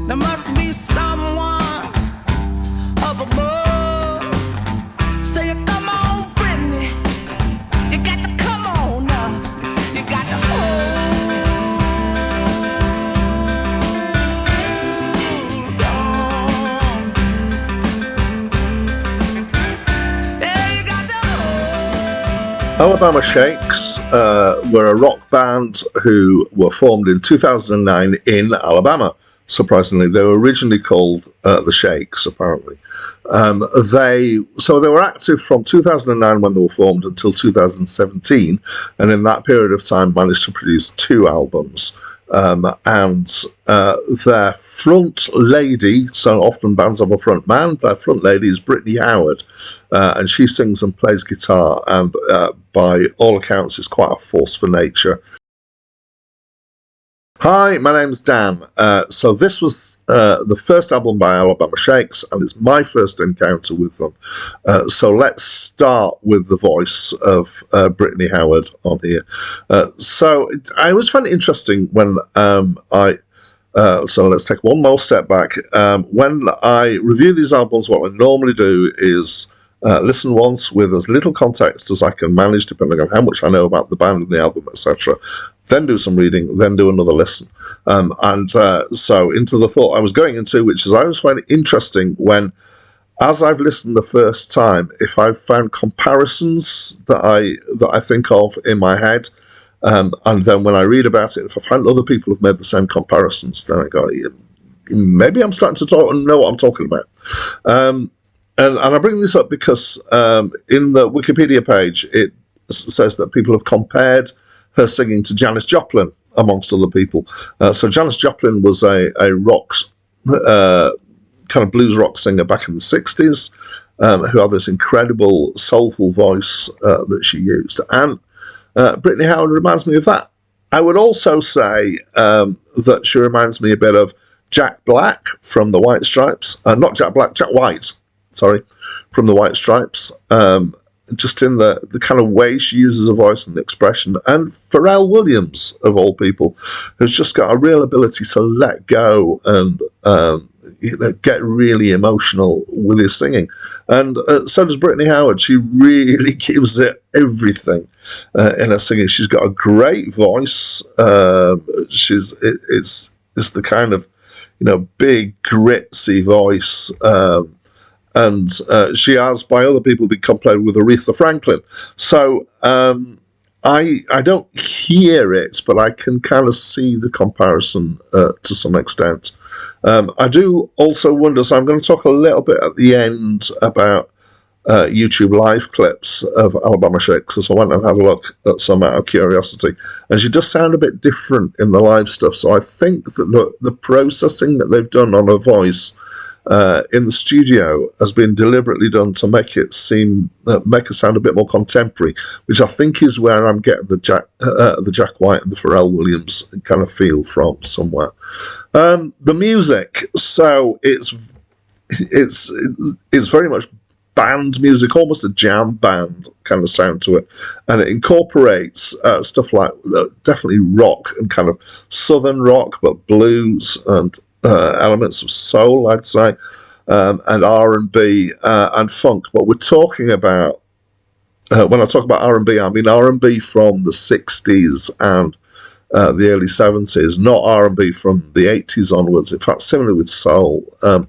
There must be someone up above. Say, come on, Brittany. You got to come on now. You got to hold on. Yeah, you got to hold. Alabama Shakes were a rock band who were formed in 2009 in Alabama. Surprisingly, they were originally called the Shakes, apparently. They were active from 2009 when they were formed until 2017, and in that period of time managed to produce 2 albums. And their front lady, so often bands have a front man, their front lady is Brittany Howard, and she sings and plays guitar, and by all accounts is quite a force for nature. Hi, my name's Dan. So this was the first album by Alabama Shakes, and it's my first encounter with them. So let's start with the voice of Brittany Howard on here. I always find it interesting when so let's take one more step back. When I review these albums, what I normally do is listen once with as little context as I can manage, depending on how much I know about the band and the album, etc. Then do some reading, then do another listen. So into the thought I was going into, which is I always find it interesting when, as I've listened the first time, if I've found comparisons that I think of in my head, and then when I read about it, if I find other people have made the same comparisons, then I go, maybe I'm starting to talk and know what I'm talking about. And I bring this up because in the Wikipedia page, it says that people have compared her singing to Janis Joplin, amongst other people. So Janis Joplin was a rock, kind of blues rock singer back in the 60s, who had this incredible soulful voice that she used. And Brittany Howard reminds me of that. I would also say that she reminds me a bit of Jack Black from the White Stripes. Not Jack Black, Jack White. Sorry, from the White Stripes, just in the kind of way she uses her voice and the expression, and Pharrell Williams, of all people, who's just got a real ability to let go and get really emotional with his singing. And so does Brittany Howard. She really gives it everything in her singing. She's got a great voice. It's the kind of big gritty voice. And she has, by other people, been compared with Aretha Franklin. So I don't hear it, but I can kind of see the comparison to some extent. I do also wonder, so I'm going to talk a little bit at the end about YouTube live clips of Alabama Shakes, because I went and had a look at some out of curiosity. And she does sound a bit different in the live stuff. So I think that the processing that they've done on her voice in the studio has been deliberately done to make it make her sound a bit more contemporary, which I think is where I'm getting the Jack White and the Pharrell Williams kind of feel from somewhere. The music, so it's very much band music, almost a jam band kind of sound to it, and it incorporates stuff like definitely rock and kind of southern rock, but blues and elements of soul, I'd say, and R&B and funk. But we're talking about, when I talk about R&B, I mean R&B from the 60s and the early 70s, not R&B from the 80s onwards. In fact, similar with soul. I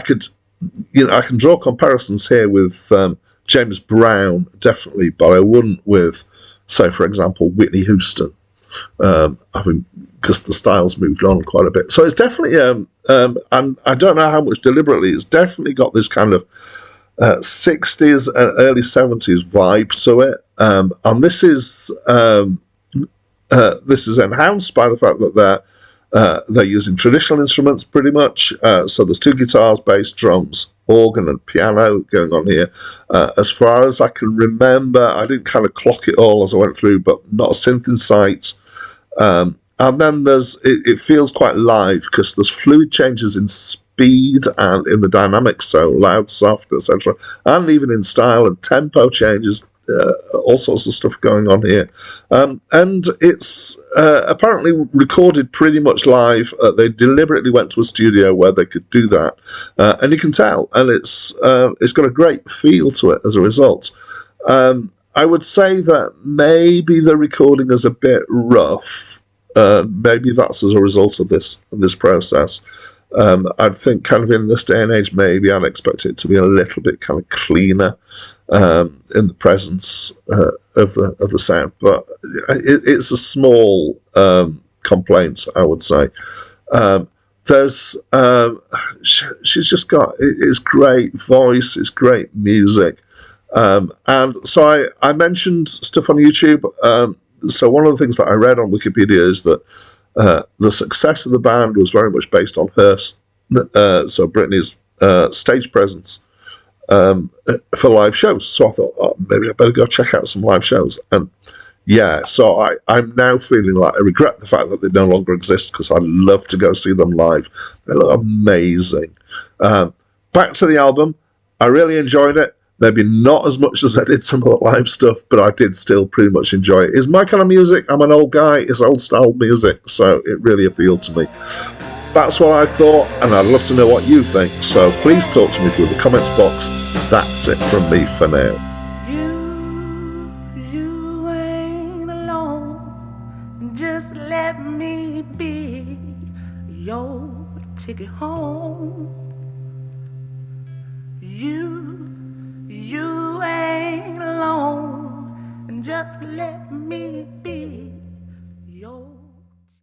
can draw comparisons here with James Brown, definitely, but I wouldn't with, say, for example, Whitney Houston. Because the style's moved on quite a bit. So it's definitely, and I don't know how much deliberately, it's definitely got this kind of 60s and early 70s vibe to it. And this is enhanced by the fact that they're using traditional instruments pretty much. So there's 2 guitars, bass, drums, organ and piano going on here. As far as I can remember, I didn't kind of clock it all as I went through, but not a synth in sight. And then it feels quite live because there's fluid changes in speed and in the dynamics, so loud, soft, etc., and even in style and tempo changes all sorts of stuff going on here. And it's apparently recorded pretty much live. They deliberately went to a studio where they could do that, and you can tell. And it's got a great feel to it as a result. I would say that maybe the recording is a bit rough. Maybe that's as a result of this process. I think kind of in this day and age, maybe I'd expect it to be a little bit kind of cleaner in the presence of the sound. But it's a small complaint, I would say. There's she's just got it's great voice, it's great music. And so I mentioned stuff on YouTube. So one of the things that I read on Wikipedia is that the success of the band was very much based on her, so Britney's stage presence for live shows. So I thought, oh, maybe I better go check out some live shows. And yeah, so I'm now feeling like I regret the fact that they no longer exist, because I'd love to go see them live. They look amazing. Back to the album, I really enjoyed it. Maybe not as much as I did some of the live stuff, but I did still pretty much enjoy it. It's my kind of music. I'm an old guy. It's old style music, so it really appealed to me. That's what I thought, and I'd love to know what you think. So please talk to me through the comments box. That's it from me for now. You ain't alone. Just let me be your ticket home. You ain't alone, and just let me